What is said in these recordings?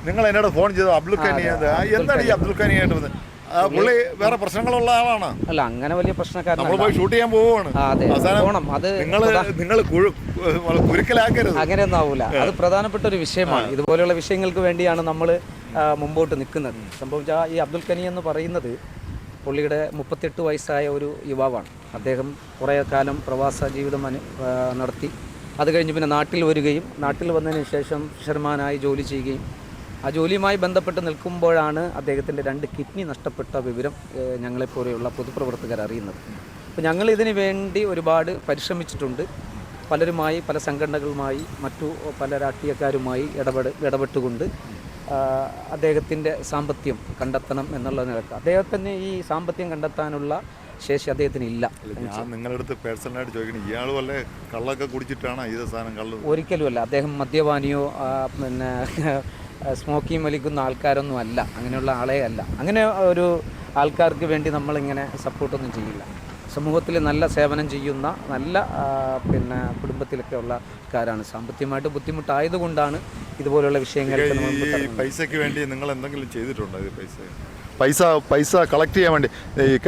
നിങ്ങൾ എന്നോട് ഫോൺ ചെയ്തു അബ്ദുൽ ഖനി എന്താണ് ഈ അബ്ദുൽ ഖനിയായിട്ട് വന്നത്? പുള്ളി വേറെ പ്രശ്നങ്ങളുള്ള ആളാണ്. അല്ല, അങ്ങനെ വലിയ പ്രശ്നക്കാരൻ. നമ്മൾ പോയി ഷൂട്ട് ചെയ്യാൻ പോവുകയാണ്. നിങ്ങൾ കുരുക്കലാക്കരുത്. അങ്ങനെയൊന്നും ആവൂല. അത് പ്രധാനപ്പെട്ട ഒരു വിഷയമാണ്. ഇതുപോലെയുള്ള വിഷയങ്ങൾക്ക് വേണ്ടിയാണ് നമ്മൾ മുമ്പോട്ട് നിൽക്കുന്നത്. സംഭവിച്ചാൽ ഈ അബ്ദുൽ ഖനി എന്ന് പറയുന്നത് പുള്ളിയുടെ 38 വയസ്സായ ഒരു യുവാവാണ്. അദ്ദേഹം കുറേ കാലം പ്രവാസ ജീവിതം നടത്തി. അത് കഴിഞ്ഞ് പിന്നെ നാട്ടിൽ വരികയും നാട്ടിൽ വന്നതിന് ശേഷം ഫിഷർമാനായി ജോലി ചെയ്യുകയും ആ ജോലിയുമായി ബന്ധപ്പെട്ട് നിൽക്കുമ്പോഴാണ് അദ്ദേഹത്തിൻ്റെ 2 കിഡ്നി നഷ്ടപ്പെട്ട വിവരം ഞങ്ങളെപ്പോലെയുള്ള പൊതുപ്രവർത്തകർ അറിയുന്നത്. അപ്പോൾ ഞങ്ങൾ ഇതിനു വേണ്ടി ഒരുപാട് പരിശ്രമിച്ചിട്ടുണ്ട്. പലരുമായി, പല സംഘടനകളുമായി, മറ്റു പല രാഷ്ട്രീയക്കാരുമായി ഇടപെട്ടുകൊണ്ട് അദ്ദേഹത്തിൻ്റെ സാമ്പത്തികം കണ്ടെത്തണം എന്നുള്ള നിലക്ക് അദ്ദേഹത്തിന് ഈ സാമ്പത്തികം കണ്ടെത്താനുള്ള ശേഷി അദ്ദേഹത്തിന് ഇല്ല. ഞാൻ നിങ്ങളുടെ അടുത്ത് പേഴ്സണലായിട്ട് ചോദിക്കണം, ഇയാൾ വല്ല കള്ളൊക്കെ കുടിച്ചിട്ടാണ് ഇത് സാധനം കള്ള്? ഒരിക്കലുമല്ല. അദ്ദേഹം മദ്യപാനിയോ പിന്നെ സ്മോക്കിംഗ് വലിക്കുന്ന ആൾക്കാരൊന്നും അല്ല. അങ്ങനെയുള്ള ആളെ അല്ല. അങ്ങനെ ഒരു ആൾക്കാർക്ക് വേണ്ടി നമ്മളിങ്ങനെ സപ്പോർട്ടൊന്നും ചെയ്യില്ല. സമൂഹത്തിൽ നല്ല സേവനം ചെയ്യുന്ന നല്ല പിന്നെ കുടുംബത്തിലൊക്കെ ഉള്ള ആൾക്കാരാണ്. സാമ്പത്തികമായിട്ട് ബുദ്ധിമുട്ടായതുകൊണ്ടാണ് ഇതുപോലുള്ള വിഷയങ്ങൾ. പൈസയ്ക്ക് വേണ്ടി നിങ്ങൾ എന്തെങ്കിലും ചെയ്തിട്ടുണ്ടോ? ഇത് പൈസ കളക്ട് ചെയ്യാൻ വേണ്ടി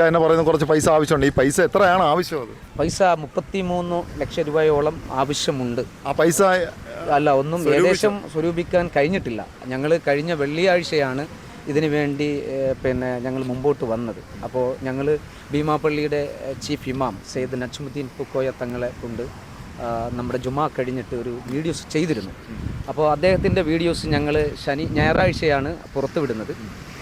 എന്നെ പറയുന്ന കുറച്ച് പൈസ ആവശ്യമുണ്ട്. ഈ പൈസ എത്രയാണ് ആവശ്യം? അത് പൈസ 33 ലക്ഷം രൂപയോളം ആവശ്യമുണ്ട്. ആ പൈസ ഒന്നും ഏകദേശം സ്വരൂപിക്കാൻ കഴിഞ്ഞിട്ടില്ല. ഞങ്ങൾ കഴിഞ്ഞ വെള്ളിയാഴ്ചയാണ് ഇതിനു വേണ്ടി പിന്നെ ഞങ്ങൾ മുമ്പോട്ട് വന്നത്. അപ്പോൾ ഞങ്ങൾ ഭീമാപ്പള്ളിയുടെ ചീഫ് ഇമാം സെയ്ദ് നജ്മുദ്ദീൻ പൂക്കോയ തങ്ങളെ കൊണ്ട് നമ്മുടെ ജുമാ കഴിഞ്ഞിട്ട് ഒരു വീഡിയോസ് ചെയ്തിരുന്നു. അപ്പോൾ അദ്ദേഹത്തിൻ്റെ വീഡിയോസ് ഞങ്ങൾ ഞായറാഴ്ചയാണ് പുറത്തുവിടുന്നത്.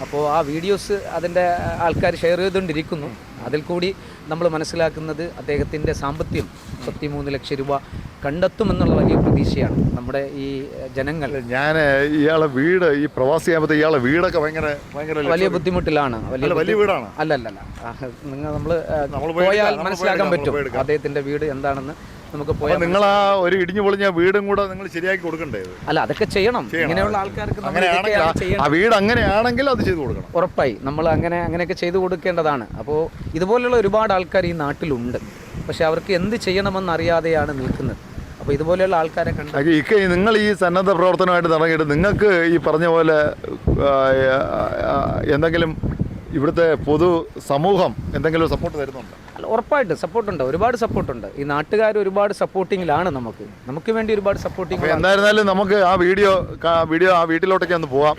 അപ്പോൾ ആ വീഡിയോസ് അതിൻ്റെ ആൾക്കാർ ഷെയർ ചെയ്തുകൊണ്ടിരിക്കുന്നു. അതിൽ കൂടി നമ്മൾ മനസ്സിലാക്കുന്നത് അദ്ദേഹത്തിൻ്റെ സാമ്പത്തികം 33 ലക്ഷം രൂപ കണ്ടെത്തുമെന്നുള്ള വലിയ പ്രതീക്ഷയാണ് നമ്മുടെ ഈ ജനങ്ങൾ. ഞാൻ ഇയാളെ വീട് ഈ പ്രവാസിയാകുമ്പോൾ ഇയാളെ വീടൊക്കെ ഭയങ്കര വലിയ ബുദ്ധിമുട്ടിലാണ്. വലിയ വീടാണ്. അല്ലല്ല, നമ്മൾ പോയാൽ മനസ്സിലാക്കാൻ പറ്റും അദ്ദേഹത്തിൻ്റെ വീട് എന്താണെന്ന്. നമുക്ക് പോയാൽ നിങ്ങൾ ആ ഒരു ഇടിഞ്ഞു പൊളിഞ്ഞ വീടും കൂടെ നിങ്ങൾ ശരിയാക്കി കൊടുക്കണ്ടേ? അല്ല, അതൊക്കെ ചെയ്യണം. ഇങ്ങനെയുള്ള ആൾക്കാർക്ക് ആ വീട് അങ്ങനെയാണെങ്കിൽ അത് ചെയ്തു കൊടുക്കണം. ഉറപ്പായി നമ്മൾ അങ്ങനെയൊക്കെ ചെയ്തു കൊടുക്കേണ്ടതാണ്. അപ്പോൾ ഇതുപോലുള്ള ഒരുപാട് ആൾക്കാർ ഈ നാട്ടിലുണ്ട്. പക്ഷെ അവർക്ക് എന്ത് ചെയ്യണമെന്ന് അറിയാതെയാണ് നിൽക്കുന്നത്. അപ്പോൾ ഇതുപോലെയുള്ള ആൾക്കാരെ നിങ്ങൾ ഈ സന്നദ്ധ പ്രവർത്തനമായിട്ട് തുടങ്ങിയിട്ട് നിങ്ങൾക്ക് ഈ പറഞ്ഞ പോലെ എന്തെങ്കിലും ഇവിടുത്തെ പൊതു സമൂഹം എന്തെങ്കിലും സപ്പോർട്ട് തരുന്നുണ്ടോ? അല്ല, ഉറപ്പായിട്ട് സപ്പോർട്ടുണ്ട്. ഒരുപാട് സപ്പോർട്ടുണ്ട്. ഈ നാട്ടുകാർ ഒരുപാട് സപ്പോർട്ടിങ്ങിലാണ്. നമുക്ക് വേണ്ടി ഒരുപാട് സപ്പോർട്ടിങ്. എന്തായിരുന്നാലും നമുക്ക് ആ വീഡിയോ ആ വീട്ടിലോട്ടൊക്കെ ഒന്ന് പോവാം.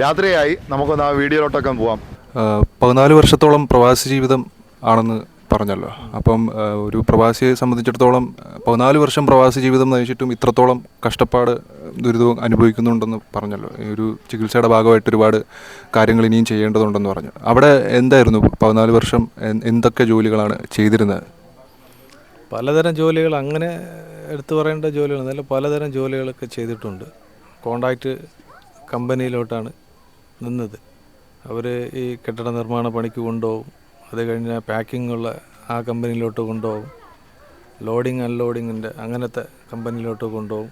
രാത്രിയായി, നമുക്കൊന്ന് ആ വീഡിയോയിലോട്ടൊക്കെ പോവാം. 14 വർഷത്തോളം പ്രവാസി ജീവിതം ആണെന്ന് പറഞ്ഞല്ലോ. അപ്പം ഒരു പ്രവാസിയെ സംബന്ധിച്ചിടത്തോളം 14 വർഷം പ്രവാസി ജീവിതം നയിച്ചിട്ടും ഇത്രത്തോളം കഷ്ടപ്പാട് ദുരിതവും അനുഭവിക്കുന്നുണ്ടെന്ന് പറഞ്ഞല്ലോ. ഈ ഒരു ചികിത്സയുടെ ഭാഗമായിട്ട് ഒരുപാട് കാര്യങ്ങൾ ഇനിയും ചെയ്യേണ്ടതുണ്ടെന്ന് പറഞ്ഞു. അവിടെ എന്തായിരുന്നു 14 വർഷം എന്തൊക്കെ ജോലികളാണ് ചെയ്തിരുന്നത്? പലതരം ജോലികൾ, അങ്ങനെ എടുത്തു പറയേണ്ട ജോലികൾ നല്ല പലതരം ജോലികളൊക്കെ ചെയ്തിട്ടുണ്ട്. കോൺട്രാക്റ്റ് കമ്പനിയിലോട്ടാണ് നിന്നത്. അവർ ഈ കെട്ടിട നിർമ്മാണ പണിക്ക് കൊണ്ടുപോകും. അത് കഴിഞ്ഞാൽ പാക്കിംഗ് ഉള്ള ആ കമ്പനിയിലോട്ട് കൊണ്ടുപോകും. ലോഡിങ് അൺലോഡിങ്ങിൻ്റെ അങ്ങനത്തെ കമ്പനിയിലോട്ട് കൊണ്ടുപോകും.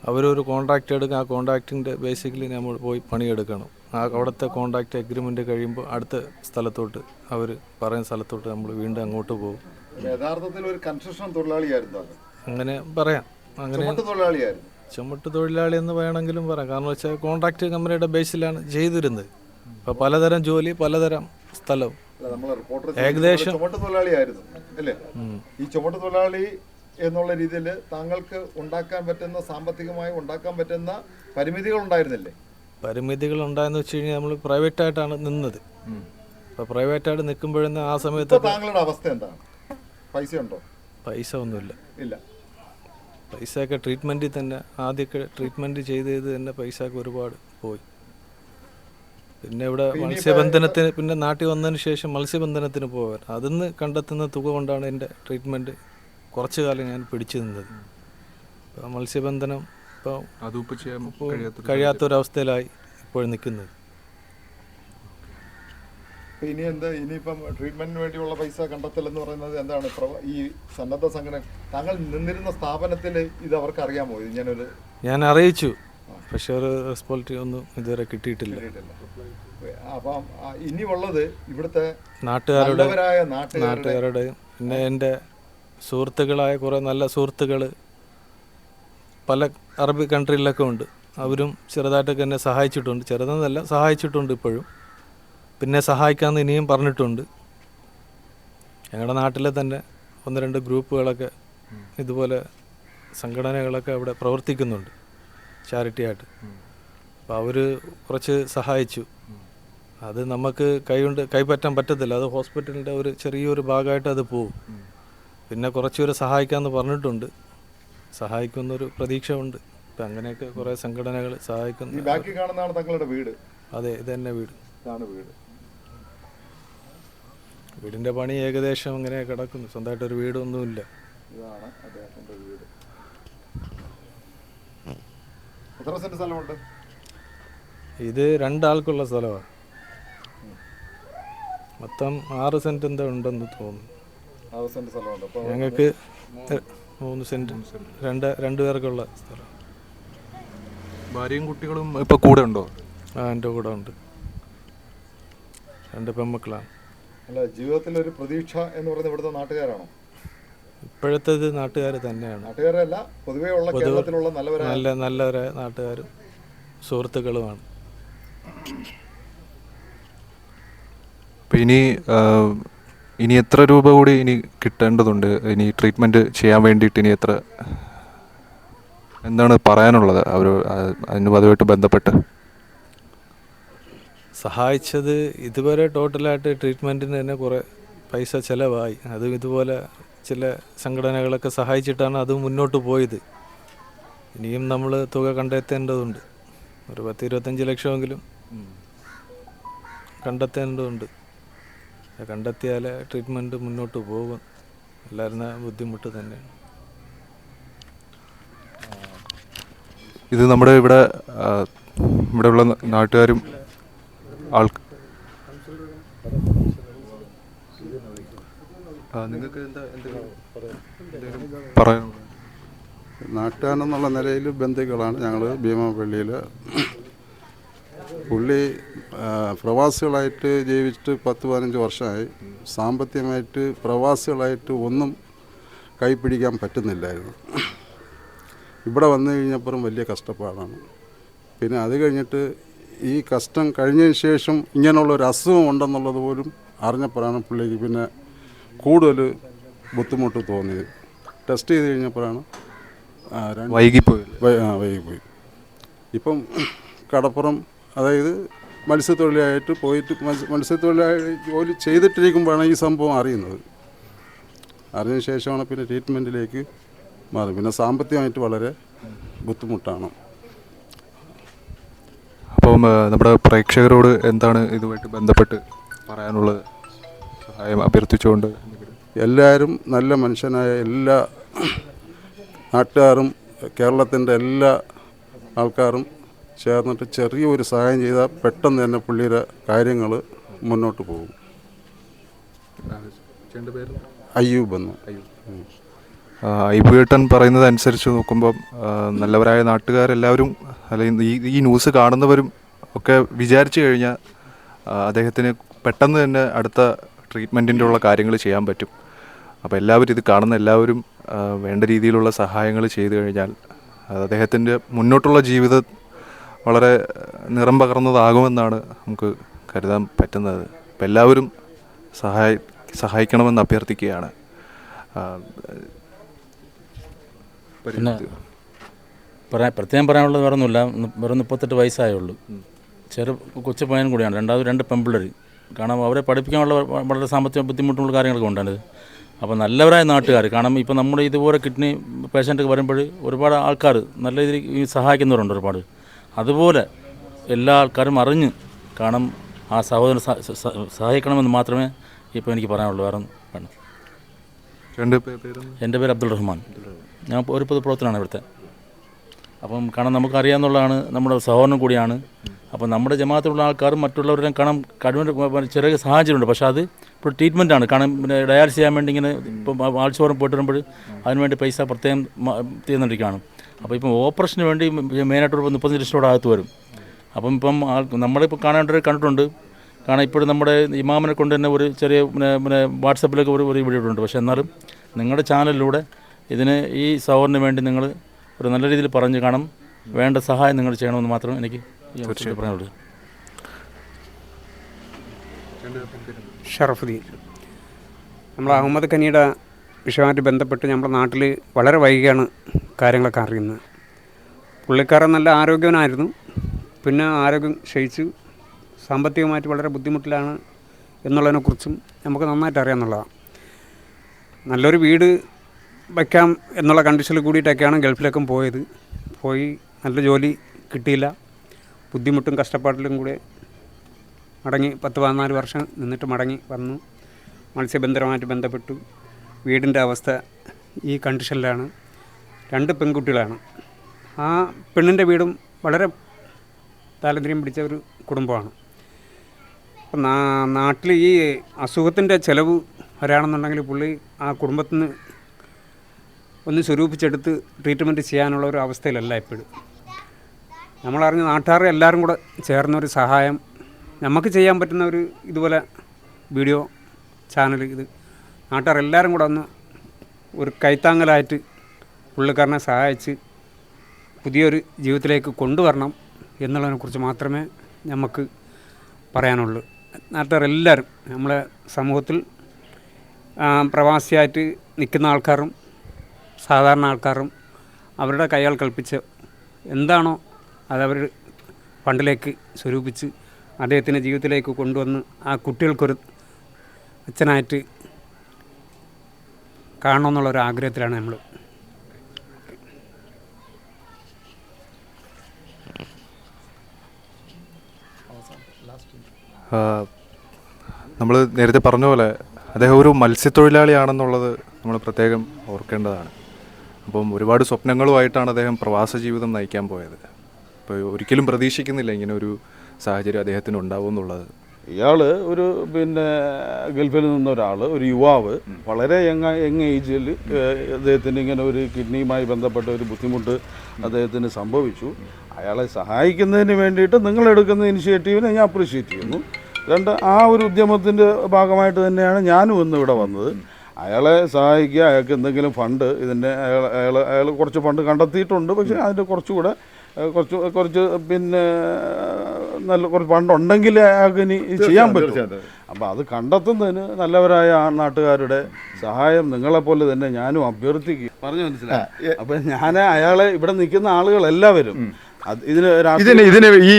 അവരൊരു കോൺട്രാക്റ്റ് എടുക്കും. ആ കോൺട്രാക്റ്റിൻ്റെ ബേസിക്കലി നമ്മൾ പോയി പണിയെടുക്കണം. അവിടുത്തെ കോൺട്രാക്റ്റ് എഗ്രിമെൻ്റ് കഴിയുമ്പോൾ അടുത്ത സ്ഥലത്തോട്ട് അവർ പറയുന്ന സ്ഥലത്തോട്ട് നമ്മൾ വീണ്ടും അങ്ങോട്ട് പോകും. യഥാർത്ഥത്തിൽ ഒരു കൺസ്ട്രക്ഷൻ തൊഴിലാളിയായിരുന്നു. അങ്ങനെ പറയാം. അങ്ങനെ ചുമട്ട് തൊഴിലാളി എന്ന് വേണമെങ്കിലും പറയാം. കാരണം വെച്ചാൽ കോൺട്രാക്റ്റ് കമ്പനിയുടെ ബേസിലാണ് ചെയ്തിരുന്നത്. ഇപ്പോൾ പലതരം ജോലി, പലതരം സ്ഥലവും. ഏകദേശം ചുമട്ട് തൊഴിലാളിയായിരുന്നു അല്ലേ? ഈ ചുമട്ട് തൊഴിലാളി എന്നുള്ള രീതിയിൽ താങ്കൾക്ക് ഉണ്ടാക്കാൻ പറ്റുന്ന, സാമ്പത്തികമായി ഉണ്ടാക്കാൻ പറ്റുന്ന പരിമിതികൾ ഉണ്ടായിരുന്നില്ലേ? പരിമിതികൾ ഉണ്ടായെന്ന് വെച്ച് കഴിഞ്ഞാൽ നമ്മൾ പ്രൈവറ്റായിട്ടാണ് നിന്നത്. അപ്പോൾ പ്രൈവറ്റായിട്ട് നിൽക്കുമ്പോഴെന്ന് ആ സമയത്ത് താങ്കളുടെ അവസ്ഥ എന്താണ്? പൈസ ഉണ്ടോ? പൈസ ഒന്നുമില്ല. ഇല്ല. പൈസയൊക്കെ ട്രീറ്റ്മെൻറ്റിൽ തന്നെ, ആദ്യമൊക്കെ ട്രീറ്റ്മെൻറ്റ് ചെയ്ത് തന്നെ പൈസയൊക്കെ ഒരുപാട് പോയി. പിന്നെ ഇവിടെ മത്സ്യബന്ധനത്തിന്, പിന്നെ നാട്ടിൽ വന്നതിന് ശേഷം മത്സ്യബന്ധനത്തിന് പോകാൻ അതിന്ന് കണ്ടെത്തുന്ന തുക കൊണ്ടാണ് എൻ്റെ ട്രീറ്റ്മെൻറ്റ് കുറച്ചു കാലം ഞാൻ പിടിച്ചു നിന്നത്. ഇപ്പോൾ മത്സ്യബന്ധനം ഇപ്പോൾ കഴിയാത്തൊരവസ്ഥയിലായി ഇപ്പോൾ നിൽക്കുന്നത്. ഇനിയിപ്പം ട്രീറ്റ്മെന്റിന് വേണ്ടിയുള്ള പൈസ കണ്ടെത്തലെന്ന് പറയുന്നത് എന്താണ്? ഈ സന്നദ്ധ സംഘടന താങ്കൾ നിന്നിരുന്ന സ്ഥാപനത്തിൽ ഇത് അവർക്ക് അറിയാമോ? ഞാൻ അറിയിച്ചു. പക്ഷെ ഒരു റെസ്പോൺസിബിലിറ്റി ഒന്നും ഇതുവരെ കിട്ടിയിട്ടില്ല. അപ്പം ഇനിയുള്ളത് ഇവിടുത്തെ നാട്ടുകാരുടെ പിന്നെ എൻ്റെ സുഹൃത്തുക്കളായ കുറേ നല്ല സുഹൃത്തുക്കൾ പല അറബി കൺട്രിയിലൊക്കെ ഉണ്ട്. അവരും ചെറുതായിട്ടൊക്കെ എന്നെ സഹായിച്ചിട്ടുണ്ട്, ചെറുതെന്നല്ല സഹായിച്ചിട്ടുണ്ട് ഇപ്പോഴും, പിന്നെ സഹായിക്കാമെന്ന് ഇനിയും പറഞ്ഞിട്ടുണ്ട്. ഞങ്ങളുടെ നാട്ടിലെ തന്നെ 1-2 ഗ്രൂപ്പുകളൊക്കെ ഇതുപോലെ സംഘടനകളൊക്കെ അവിടെ പ്രവർത്തിക്കുന്നുണ്ട് ചാരിറ്റി ആയിട്ട്. അപ്പോൾ അവർ കുറച്ച് സഹായിച്ചു. അത് നമുക്ക് കൈപ്പറ്റാൻ പറ്റത്തില്ല, അത് ഹോസ്പിറ്റലിൻ്റെ ഒരു ചെറിയൊരു ഭാഗമായിട്ട് അത് പോകും. പിന്നെ കുറച്ചുപേര് സഹായിക്കാമെന്ന് പറഞ്ഞിട്ടുണ്ട്, സഹായിക്കുന്നൊരു പ്രതീക്ഷ ഉണ്ട്. ഇപ്പം അങ്ങനെയൊക്കെ കുറേ സംഘടനകൾ സഹായിക്കുന്നു. ഈ ബാക്കി കാണുന്നതാണ് തങ്ങളുടെ വീട്? അതെ, ഇത് തന്നെ വീട്. ഇതാണ് വീട്. വീടിൻ്റെ പണി ഏകദേശം ഇങ്ങനെ കിടക്കുന്നു, സ്വന്തമായിട്ടൊരു വീടൊന്നുമില്ല. ഇതാണ് അദ്ദേഹത്തിൻ്റെ വീട്. എത്ര സെന്റ് സ്ഥലമുണ്ട്? ഇത് 2 ആൾക്കുള്ള സ്ഥലമാണ്. മൊത്തം 6 സെൻറ്റ് എന്താ ഉണ്ടെന്ന് തോന്നുന്നു. 6 സെന്റ് സ്ഥലമുണ്ട്. അപ്പോൾ ഞങ്ങൾക്ക് 3 സെൻറ്റ് 2 പേർക്കുള്ള സ്ഥലം. ഭാര്യയും കുട്ടികളും ഇപ്പോൾ കൂടെ ഉണ്ടോ? എൻ്റെ കൂടെ ഉണ്ട്, 2 പെൺമക്കളാണ്. അല്ല, ജീവിതത്തിൽ ഒരു പ്രതീക്ഷ എന്ന് പറയുന്നത് ഇവിടുത്തെ നാട്ടുകാരാണോ? ഇപ്പോഴത്തേത് നാട്ടുകാർ തന്നെയാണ്. നാട്ടുകാരല്ല, പൊതുവേ ഉള്ള കേരളത്തിലുള്ള നല്ലവരായ നാട്ടുകാരും സുഹൃത്തുക്കളുമാണ്. അപ്പോൾ ഇനി എത്ര രൂപ കൂടി ഇനി കിട്ടേണ്ടതുണ്ട്? ഇനി ട്രീറ്റ്മെൻറ്റ് ചെയ്യാൻ വേണ്ടിയിട്ട് ഇനി എന്താണ് പറയാനുള്ളത് അതുമായിട്ട് ബന്ധപ്പെട്ട്? സഹായിച്ചത് ഇതുവരെ ടോട്ടലായിട്ട് ട്രീറ്റ്മെൻറ്റിന് തന്നെ കുറേ പൈസ ചിലവായി. അതും ഇതുപോലെ ചില സംഘടനകളൊക്കെ സഹായിച്ചിട്ടാണ് അത് മുന്നോട്ട് പോയത്. ഇനിയും നമ്മൾ തുക കണ്ടെത്തേണ്ടതുണ്ട്, ഒരു 10-25 ലക്ഷമെങ്കിലും കണ്ടെത്തേണ്ടതുണ്ട്. കണ്ടെത്തിയാൽ ട്രീറ്റ്മെൻറ്റ് മുന്നോട്ട് പോകും. എല്ലാവരും ബുദ്ധിമുട്ട് തന്നെയാണ്. ഇത് നമ്മുടെ ഇവിടെയുള്ള നാട്ടുകാരും നിങ്ങൾക്ക് പറയാനുള്ളത്? നാട്ടുകാരെന്നുള്ള നിലയിൽ ബന്ധുക്കളാണ് ഞങ്ങൾ. ഭീമാപള്ളിയിൽ പുള്ളി പ്രവാസികളായിട്ട് ജീവിച്ചിട്ട് 10-15 വർഷമായി. സാമ്പത്തികമായിട്ട് പ്രവാസികളായിട്ട് ഒന്നും കൈപ്പിടിക്കാൻ പറ്റുന്നില്ലായിരുന്നു. ഇവിടെ വന്നു കഴിഞ്ഞപ്പുറം വലിയ കഷ്ടപ്പാടാണ്. പിന്നെ അത് കഴിഞ്ഞിട്ട് ഈ കഷ്ടം കഴിഞ്ഞതിന് ശേഷം ഇങ്ങനെയുള്ളൊരു അസുഖം ഉണ്ടെന്നുള്ളത് പോലും അറിഞ്ഞപ്പോഴാണ് പുള്ളിക്ക് പിന്നെ കൂടുതൽ ബുദ്ധിമുട്ട് തോന്നിയത്. ടെസ്റ്റ് ചെയ്ത് കഴിഞ്ഞപ്പോഴാണ് വൈകിപ്പോയി. ഇപ്പം കടപ്പുറം, അതായത് മത്സ്യത്തൊഴിലായിട്ട് പോയിട്ട് മത്സ്യത്തൊഴിലായി ജോലി ചെയ്തിട്ടിരിക്കുമ്പോഴാണ് ഈ സംഭവം അറിയുന്നത്. അറിഞ്ഞ ശേഷമാണ് പിന്നെ ട്രീറ്റ്മെൻറ്റിലേക്ക് മാറി. പിന്നെ സാമ്പത്തികമായിട്ട് വളരെ ബുദ്ധിമുട്ടാണ്. അപ്പം നമ്മുടെ പ്രേക്ഷകരോട് എന്താണ് ഇതുമായിട്ട് ബന്ധപ്പെട്ട് പറയാനുള്ളത്? സഹായം അഭ്യർത്ഥിച്ചുകൊണ്ട് എല്ലാവരും നല്ല മനുഷ്യനായ എല്ലാ നാട്ടുകാരും കേരളത്തിൻ്റെ എല്ലാ ആൾക്കാരും ചേർന്നിട്ട് ചെറിയൊരു സഹായം ചെയ്താൽ പെട്ടെന്ന് തന്നെ പുള്ളിയുടെ കാര്യങ്ങൾ മുന്നോട്ട് പോകും. അയ്യൂബ് എന്ന്. അയ്യൂബേട്ടൻ പറയുന്നത് അനുസരിച്ച് നോക്കുമ്പോൾ നല്ലവരായ നാട്ടുകാരെല്ലാവരും, അല്ലെങ്കിൽ ഈ ന്യൂസ് കാണുന്നവരും ഒക്കെ വിചാരിച്ചു കഴിഞ്ഞാൽ അദ്ദേഹത്തിന് പെട്ടെന്ന് തന്നെ അടുത്ത ട്രീറ്റ്മെൻറ്റിൻ്റെ ഉള്ള കാര്യങ്ങൾ ചെയ്യാൻ പറ്റും. അപ്പോൾ എല്ലാവരും, ഇത് കാണുന്ന എല്ലാവരും വേണ്ട രീതിയിലുള്ള സഹായങ്ങൾ ചെയ്തു കഴിഞ്ഞാൽ അദ്ദേഹത്തിൻ്റെ മുന്നോട്ടുള്ള ജീവിതം വളരെ നിറം പകർന്നതാകുമെന്നാണ് നമുക്ക് കരുതാൻ പറ്റുന്നത്. അപ്പോൾ എല്ലാവരും സഹായിക്കണമെന്ന് അഭ്യർത്ഥിക്കുകയാണ്. പിന്നെ പ്രത്യേകം പറയാനുള്ളത് വേറെ ഒന്നുമില്ല. വെറും 38 വയസ്സായുള്ളൂ. കൊച്ചു പയ്യനും കൂടിയാണ്. 2 പെൺപിള്ളേർ. കാരണം അവരെ പഠിപ്പിക്കാനുള്ള വളരെ സാമ്പത്തിക ബുദ്ധിമുട്ടുള്ള കാര്യങ്ങളൊക്കെ ഉണ്ടായത്. അപ്പോൾ നല്ലവരായ നാട്ടുകാർ, കാരണം ഇപ്പോൾ നമ്മുടെ ഇതുപോലെ കിഡ്നി പേഷ്യൻ്റ് വരുമ്പോൾ ഒരുപാട് ആൾക്കാർ നല്ല രീതിയിൽ സഹായിക്കുന്നവരുണ്ട് ഒരുപാട്. അതുപോലെ എല്ലാ ആൾക്കാരും അറിഞ്ഞ് കാരണം ആ സഹോദരൻ സഹായിക്കണമെന്ന് മാത്രമേ ഇപ്പോൾ എനിക്ക് പറയാനുള്ളൂ. വേറെ വേണം. എൻ്റെ പേര് അബ്ദുൾ റഹ്മാൻ. ഞാൻ ഒരു പൊതുപ്രവർത്തനമാണ് ഇവിടുത്തെ. അപ്പം കാരണം നമുക്കറിയാമെന്നുള്ളതാണ്, നമ്മുടെ സഹോദരനും കൂടിയാണ്. അപ്പോൾ നമ്മുടെ ജമാഅത്തിലുള്ള ആൾക്കാരും മറ്റുള്ളവരെല്ലാം കാണാൻ ചെറിയ സാഹചര്യമുണ്ട്. പക്ഷേ അത് ഇപ്പോൾ ട്രീറ്റ്മെൻറ്റാണ്. കാരണം പിന്നെ ഡയാലിസിസ് ചെയ്യാൻ വേണ്ടി ഇങ്ങനെ ഇപ്പം ആഴ്ചയോറും പോയിട്ട് വരുമ്പോൾ അതിനുവേണ്ടി പൈസ പ്രത്യേകം തീർന്നിരിക്കുകയാണ്. അപ്പോൾ ഇപ്പം ഓപ്പറേഷന് വേണ്ടി മെയിനായിട്ട് ഒരു 30 ലക്ഷത്തോടെ അകത്ത് വരും. അപ്പം നമ്മളിപ്പോൾ കണ്ടിട്ടുണ്ട്. കാരണം ഇപ്പോഴും നമ്മുടെ ഇമാമിനെ കൊണ്ട് തന്നെ ഒരു ചെറിയ പിന്നെ വാട്സപ്പിലൊക്കെ ഒരു വീഡിയോ ഇട്ടുണ്ട്. പക്ഷേ എന്നാലും നിങ്ങളുടെ ചാനലിലൂടെ ഇതിന് ഈ സഹോദരന് വേണ്ടി നിങ്ങൾ ഒരു നല്ല രീതിയിൽ പറഞ്ഞ് കാണും വേണ്ട സഹായം നിങ്ങൾ ചെയ്യണമെന്ന് മാത്രം എനിക്ക് ഈ അവസരത്തിൽ പറയാനുള്ളൂ. ഷറഫുദ്ദീൻ. നമ്മൾ അഹമ്മദ് ഖനിയുടെ വിഷയമായിട്ട് ബന്ധപ്പെട്ട് നമ്മുടെ നാട്ടിൽ വളരെ വൈകിയാണ് കാര്യങ്ങളൊക്കെ അറിയുന്നത്. പുള്ളിക്കാരൻ നല്ല ആരോഗ്യവനായിരുന്നു, പിന്നെ ആരോഗ്യം ക്ഷയിച്ചു, സാമ്പത്തികമായിട്ട് വളരെ ബുദ്ധിമുട്ടിലാണ് എന്നുള്ളതിനെക്കുറിച്ചും നമുക്ക് നന്നായിട്ട് അറിയാമെന്നുള്ളതാണ്. നല്ലൊരു വീട് വയ്ക്കാം എന്നുള്ള കണ്ടീഷനിൽ കൂടിയിട്ടൊക്കെയാണ് ഗൾഫിലേക്കും പോയി നല്ല ജോലി കിട്ടിയില്ല, ബുദ്ധിമുട്ടും കഷ്ടപ്പാടിലും കൂടെ മടങ്ങി 10-14 വർഷം നിന്നിട്ട് മടങ്ങി വന്നു. മത്സ്യബന്ധനവുമായിട്ട് ബന്ധപ്പെട്ടു. വീടിൻ്റെ അവസ്ഥ ഈ കണ്ടീഷനിലാണ്. 2 പെൺകുട്ടികളാണ്. ആ പെണ്ണിൻ്റെ വീടും വളരെ താല്പര്യം പിടിച്ച ഒരു കുടുംബമാണ്. അപ്പം നാട്ടിൽ ഈ അസുഖത്തിൻ്റെ ചിലവ് വരാണെന്നുണ്ടെങ്കിൽ പുള്ളി ആ കുടുംബത്തിൽ നിന്ന് ഒന്ന് സ്വരൂപിച്ചെടുത്ത് ട്രീറ്റ്മെൻറ്റ് ചെയ്യാനുള്ള ഒരു അവസ്ഥയിലല്ല ഇപ്പോഴും. നമ്മളറിഞ്ഞ നാട്ടുകാർ എല്ലാവരും കൂടെ ചേർന്നൊരു സഹായം നമുക്ക് ചെയ്യാൻ പറ്റുന്ന ഒരു ഇതുപോലെ വീഡിയോ ചാനൽ ഇത് നാട്ടുകാർ എല്ലാവരും കൂടെ ഒന്ന് ഒരു കൈത്താങ്ങലായിട്ട് പുള്ളിക്കാരനെ സഹായിച്ച് പുതിയൊരു ജീവിതത്തിലേക്ക് കൊണ്ടുവരണം എന്നുള്ളതിനെക്കുറിച്ച് മാത്രമേ നമുക്ക് പറയാനുള്ളൂ. നാട്ടുകാർ എല്ലാവരും നമ്മളെ സമൂഹത്തിൽ പ്രവാസിയായിട്ട് നിൽക്കുന്ന ആൾക്കാരും സാധാരണ ആൾക്കാരും അവരുടെ കൈയാൽ കൽപ്പിച്ച് എന്താണോ അതവർ ഫണ്ടിലേക്ക് സ്വരൂപിച്ച് അദ്ദേഹത്തിൻ്റെ ജീവിതത്തിലേക്ക് കൊണ്ടുവന്ന് ആ കുട്ടികൾക്കൊരു അച്ഛനായിട്ട് കാണണമെന്നുള്ളൊരു ആഗ്രഹത്തിലാണ് നമ്മൾ. നമ്മൾ നേരത്തെ പറഞ്ഞ പോലെ അദ്ദേഹം ഒരു മത്സ്യത്തൊഴിലാളിയാണെന്നുള്ളത് നമ്മൾ പ്രത്യേകം ഓർക്കേണ്ടതാണ്. അപ്പം ഒരുപാട് സ്വപ്നങ്ങളുമായിട്ടാണ് അദ്ദേഹം പ്രവാസ ജീവിതം നയിക്കാൻ പോയത്. ഇപ്പോൾ ഒരിക്കലും പ്രതീക്ഷിക്കുന്നില്ല ഇങ്ങനെ ഒരു സാഹചര്യം അദ്ദേഹത്തിന് ഉണ്ടാവും എന്നുള്ളത്. ഇയാൾ ഒരു ഗൾഫിൽ നിന്ന ഒരാൾ, ഒരു യുവാവ്, വളരെ യങ് ഏജിൽ അദ്ദേഹത്തിന് ഇങ്ങനെ ഒരു കിഡ്നിയുമായി ബന്ധപ്പെട്ട ഒരു ബുദ്ധിമുട്ട് അദ്ദേഹത്തിന് സംഭവിച്ചു. അയാളെ സഹായിക്കുന്നതിന് വേണ്ടിയിട്ട് നിങ്ങളെടുക്കുന്ന ഇനിഷ്യേറ്റീവിനെ ഞാൻ അപ്രീഷിയേറ്റ് ചെയ്യുന്നു. ആ ഒരു ഉദ്യമത്തിൻ്റെ ഭാഗമായിട്ട് തന്നെയാണ് ഞാനും ഇന്ന് ഇവിടെ വന്നത്. അയാളെ സഹായിക്കുക, അയാൾക്ക് എന്തെങ്കിലും ഫണ്ട് അയാൾ കുറച്ച് ഫണ്ട് കണ്ടെത്തിയിട്ടുണ്ട്. പക്ഷേ അതിൻ്റെ കുറച്ചുകൂടെ കുറച്ച് നല്ല കുറച്ച് ഫണ്ടുണ്ടെങ്കിൽ അയാൾക്ക് ഇനി ചെയ്യാൻ പറ്റും. അപ്പോൾ അത് കണ്ടെത്തുന്നതിന് നല്ലവരായ നാട്ടുകാരുടെ സഹായം നിങ്ങളെപ്പോലെ തന്നെ ഞാനും അഭ്യർത്ഥിക്കും. പറഞ്ഞു മനസ്സിലായി. അപ്പം ഞാൻ അയാളെ ഇവിടെ നിൽക്കുന്ന ആളുകളെല്ലാവരും ഇതിന് ഈ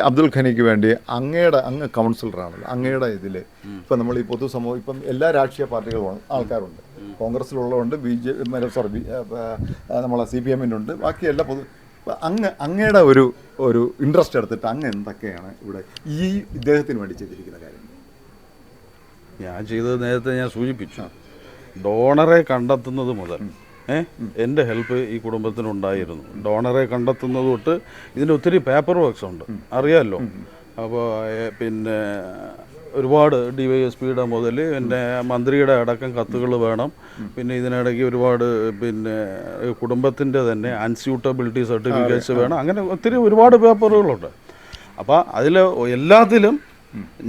അബ്ദുൽ ഖനിക്ക് വേണ്ടി അങ്ങ് കൗൺസിലറാണല്ലോ. അങ്ങയുടെ ഇതിൽ ഇപ്പം നമ്മൾ ഈ പൊതുസമൂഹം ഇപ്പം എല്ലാ രാഷ്ട്രീയ പാർട്ടികളും ആൾക്കാരുണ്ട്. കോൺഗ്രസ്സിലുള്ളതുണ്ട്, നമ്മളെ CPM-നുണ്ട്, ബാക്കി എല്ലാ അങ്ങയുടെ ഒരു ഇൻട്രസ്റ്റ് എടുത്തിട്ട് അങ്ങ് എന്തൊക്കെയാണ് ഇവിടെ ഈ ഇദ്ദേഹത്തിന് വേണ്ടി ചെയ്തിരിക്കുന്ന കാര്യങ്ങൾ? ഞാൻ ചെയ്തത് നേരത്തെ ഞാൻ സൂചിപ്പിച്ചു. ഡോണറെ കണ്ടെത്തുന്നത് മുതൽ എൻ്റെ ഹെൽപ്പ് ഈ കുടുംബത്തിനുണ്ടായിരുന്നു. ഡോണറെ കണ്ടെത്തുന്നത് തൊട്ട് ഇതിൻ്റെ ഒത്തിരി പേപ്പർ വർക്ക്സ് ഉണ്ട്, അറിയാമല്ലോ. അപ്പോൾ ഒരുപാട് DYSPയുടെ മുതൽ എൻ്റെ മന്ത്രിയുടെ അടക്കം കത്തുകൾ വേണം. പിന്നെ ഇതിനിടയ്ക്ക് ഒരുപാട് കുടുംബത്തിൻ്റെ തന്നെ അൺസ്യൂട്ടബിലിറ്റി സർട്ടിഫിക്കറ്റ്സ് വേണം. അങ്ങനെ ഒരുപാട് പേപ്പറുകളുണ്ട്. അപ്പോൾ അതിൽ എല്ലാത്തിലും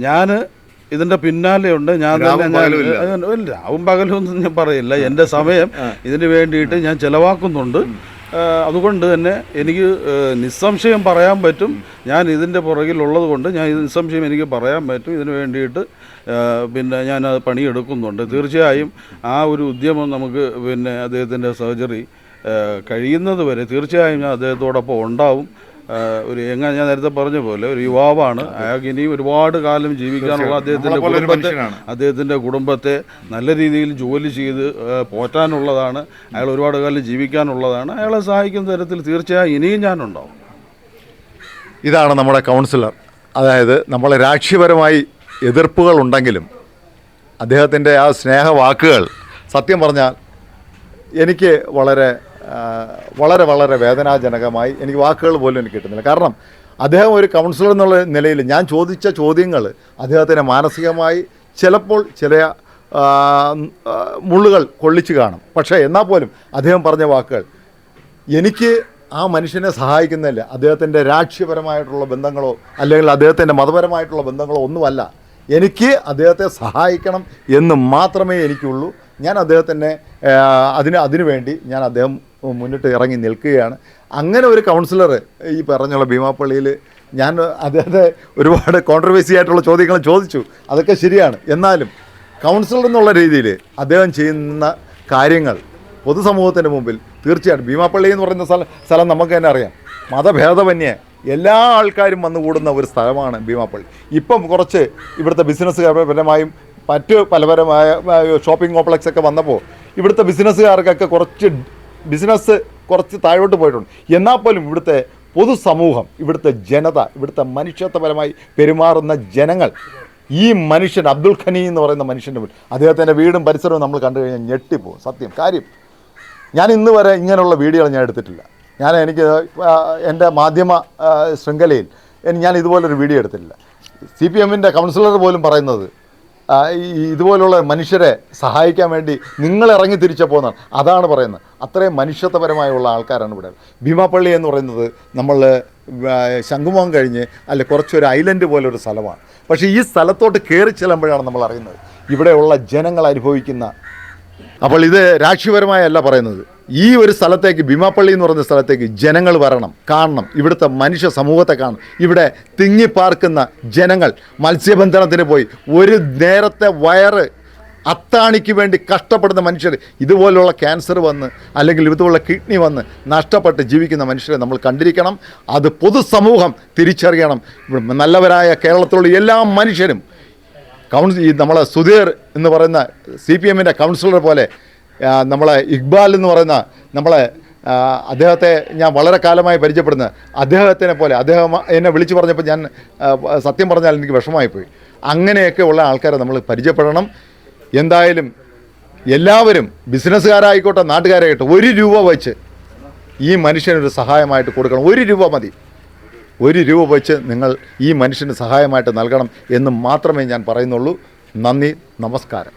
ഞാൻ ഇതിൻ്റെ പിന്നാലെയുണ്ട്. രാവും പകലും ഒന്നും ഞാൻ പറയില്ല. എൻ്റെ സമയം ഇതിന് വേണ്ടിയിട്ട് ഞാൻ ചിലവാക്കുന്നുണ്ട്. അതുകൊണ്ട് തന്നെ എനിക്ക് നിസ്സംശയം പറയാൻ പറ്റും, ഞാൻ ഇതിൻ്റെ പുറകിലുള്ളത് കൊണ്ട് നിസ്സംശയം എനിക്ക് പറയാൻ പറ്റും. ഇതിന് വേണ്ടിയിട്ട് ഞാനത് പണിയെടുക്കുന്നുണ്ട്. തീർച്ചയായും ആ ഒരു ഉദ്യമം നമുക്ക് അദ്ദേഹത്തിൻ്റെ സർജറി കഴിയുന്നത് വരെ തീർച്ചയായും ഞാൻ അദ്ദേഹത്തോടൊപ്പം ഉണ്ടാവും. ഞാൻ നേരത്തെ പറഞ്ഞ പോലെ ഒരു യുവാവാണ്. അയാൾക്ക് ഇനിയും ഒരുപാട് കാലം ജീവിക്കാനുള്ള അദ്ദേഹത്തിൻ്റെ കുടുംബത്തെ നല്ല രീതിയിൽ ജോലി ചെയ്ത് പോറ്റാനുള്ളതാണ്. അയാൾ ഒരുപാട് കാലം ജീവിക്കാനുള്ളതാണ്. അയാളെ സഹായിക്കുന്ന തരത്തിൽ തീർച്ചയായും ഇനിയും ഞാനുണ്ടാവും. ഇതാണ് നമ്മുടെ കൗൺസിലർ. അതായത് നമ്മളെ രാഷ്ട്രീയപരമായി എതിർപ്പുകളുണ്ടെങ്കിലും അദ്ദേഹത്തിൻ്റെ ആ സ്നേഹവാക്കുകൾ സത്യം പറഞ്ഞാൽ എനിക്ക് വളരെ വളരെ വളരെ വേദനാജനകമായി. എനിക്ക് വാക്കുകൾ പോലും എനിക്ക് കിട്ടുന്നില്ല. കാരണം അദ്ദേഹം ഒരു കൗൺസിലർ എന്നുള്ള നിലയിൽ ഞാൻ ചോദിച്ച ചോദ്യങ്ങൾ അദ്ദേഹത്തിന് മാനസികമായി ചിലപ്പോൾ ചില മുള്ളുകൾ കൊള്ളിച്ചു കാണും. പക്ഷേ എന്നാൽ പോലും അദ്ദേഹം പറഞ്ഞ വാക്കുകൾ എനിക്ക് ആ മനുഷ്യനെ സഹായിക്കുന്നില്ല. അദ്ദേഹത്തിൻ്റെ രാഷ്ട്രീയപരമായിട്ടുള്ള ബന്ധങ്ങളോ അല്ലെങ്കിൽ അദ്ദേഹത്തിൻ്റെ മതപരമായിട്ടുള്ള ബന്ധങ്ങളോ ഒന്നുമല്ല. എനിക്ക് അദ്ദേഹത്തെ സഹായിക്കണം എന്ന് മാത്രമേ എനിക്കുള്ളൂ. ഞാൻ അദ്ദേഹത്തിനെ അതിനു വേണ്ടി ഞാൻ അദ്ദേഹം മുന്നിട്ട് ഇറങ്ങി നിൽക്കുകയാണ്. അങ്ങനെ ഒരു കൗൺസിലർ ഈ പറഞ്ഞുള്ള ഭീമാപ്പള്ളിയിൽ ഞാൻ അദ്ദേഹത്തെ ഒരുപാട് കോൺട്രവേഴ്സി ആയിട്ടുള്ള ചോദ്യങ്ങൾ ചോദിച്ചു, അതൊക്കെ ശരിയാണ്. എന്നാലും കൗൺസിലർ എന്നുള്ള രീതിയിൽ അദ്ദേഹം ചെയ്യുന്ന കാര്യങ്ങൾ പൊതുസമൂഹത്തിൻ്റെ മുമ്പിൽ തീർച്ചയായിട്ടും ഭീമാപ്പള്ളി എന്ന് പറയുന്ന സ്ഥലം നമുക്ക് തന്നെ അറിയാം, മതഭേദമന്യേ എല്ലാ ആൾക്കാരും വന്നു കൂടുന്ന ഒരു സ്ഥലമാണ് ഭീമാപ്പള്ളി. ഇപ്പം കുറച്ച് ഇവിടുത്തെ ബിസിനസ്സുകാരപരമായും മറ്റ് പലപരമായ ഷോപ്പിംഗ് കോംപ്ലക്സ് ഒക്കെ വന്നപ്പോൾ ഇവിടുത്തെ ബിസിനസ്സുകാർക്കൊക്കെ ബിസിനസ് കുറച്ച് താഴോട്ട് പോയിട്ടുണ്ട്. എന്നാൽ പോലും ഇവിടുത്തെ പൊതുസമൂഹം, ഇവിടുത്തെ ജനത, ഇവിടുത്തെ മനുഷ്യത്വപരമായി പെരുമാറുന്ന ജനങ്ങൾ ഈ മനുഷ്യൻ അബ്ദുൽ ഖനി എന്ന് പറയുന്ന മനുഷ്യൻ്റെ മുന്നിൽ അദ്ദേഹത്തിൻ്റെ വീടും പരിസരവും നമ്മൾ കണ്ടു കഴിഞ്ഞാൽ ഞെട്ടിപ്പോകും. സത്യം കാര്യം, ഞാൻ ഇന്ന് വരെ ഇങ്ങനെയുള്ള വീഡിയോകൾ ഞാൻ എടുത്തിട്ടില്ല. എനിക്ക് എൻ്റെ മാധ്യമ ശൃംഖലയിൽ ഞാൻ ഇതുപോലൊരു വീഡിയോ എടുത്തിട്ടില്ല. CPM-ൻ്റെ കൗൺസിലർ പോലും പറയുന്നത് ഇതുപോലുള്ള മനുഷ്യരെ സഹായിക്കാൻ വേണ്ടി നിങ്ങൾ ഇറങ്ങി തിരിച്ചപ്പോൾ എന്നാണ്. അതാണ് പറയുന്നത്. അത്രയും മനുഷ്യത്വപരമായുള്ള ആൾക്കാരാണ് ഇവിടെ. ഭീമാപ്പള്ളി എന്ന് പറയുന്നത് നമ്മൾ ശംഖുമുഖം കഴിഞ്ഞ് കുറച്ചൊരു ഐലൻഡ് പോലെ ഒരു സ്ഥലമാണ്. പക്ഷേ ഈ സ്ഥലത്തോട്ട് കയറി ചെല്ലുമ്പോഴാണ് നമ്മൾ അറിയുന്നത് ഇവിടെയുള്ള ജനങ്ങൾ അനുഭവിക്കുന്ന. അപ്പോൾ ഇത് രാഷ്ട്രീയപരമായല്ല പറയുന്നത്. ഈ ഒരു സ്ഥലത്തേക്ക്, ഭീമാപ്പള്ളി എന്ന് പറയുന്ന സ്ഥലത്തേക്ക് ജനങ്ങൾ വരണം, കാണണം, ഇവിടുത്തെ മനുഷ്യ സമൂഹത്തെ കാണണം. ഇവിടെ തിങ്ങിപ്പാർക്കുന്ന ജനങ്ങൾ മത്സ്യബന്ധനത്തിന് പോയി ഒരു നേരത്തെ വയറ് അത്താണിക്ക് വേണ്ടി കഷ്ടപ്പെടുന്ന മനുഷ്യർ, ഇതുപോലുള്ള ക്യാൻസർ വന്ന് അല്ലെങ്കിൽ ഇതുപോലുള്ള കിഡ്നി വന്ന് നഷ്ടപ്പെട്ട് ജീവിക്കുന്ന മനുഷ്യരെ നമ്മൾ കണ്ടിരിക്കണം. അത് പൊതുസമൂഹം തിരിച്ചറിയണം. നല്ലവരായ കേരളത്തിലുള്ള എല്ലാ മനുഷ്യരും നമ്മളെ സുധീർ എന്ന് പറയുന്ന CPM-ൻ്റെ കൗൺസിലർ പോലെ, നമ്മളെ ഇക്ബാൽ എന്ന് പറയുന്ന അദ്ദേഹത്തെ ഞാൻ വളരെ കാലമായി പരിചയപ്പെടുന്ന അദ്ദേഹത്തിനെ പോലെ, അദ്ദേഹം എന്നെ വിളിച്ചു പറഞ്ഞപ്പോൾ ഞാൻ സത്യം പറഞ്ഞാൽ എനിക്ക് വിഷമമായിപ്പോയി. അങ്ങനെയൊക്കെ ഉള്ള ആൾക്കാരെ നമ്മൾ പരിചയപ്പെടണം. എന്തായാലും എല്ലാവരും ബിസിനസ്സുകാരായിക്കോട്ടെ നാട്ടുകാരായിക്കോട്ടെ 1 രൂപ വെച്ച് ഈ മനുഷ്യനൊരു സഹായമായിട്ട് കൊടുക്കണം. 1 രൂപ മതി. 1 രൂപ വെച്ച് നിങ്ങൾ ഈ മനുഷ്യന് സഹായമായിട്ട് നൽകണം എന്ന് മാത്രമേ ഞാൻ പറയുന്നുള്ളൂ. നന്ദി, നമസ്കാരം.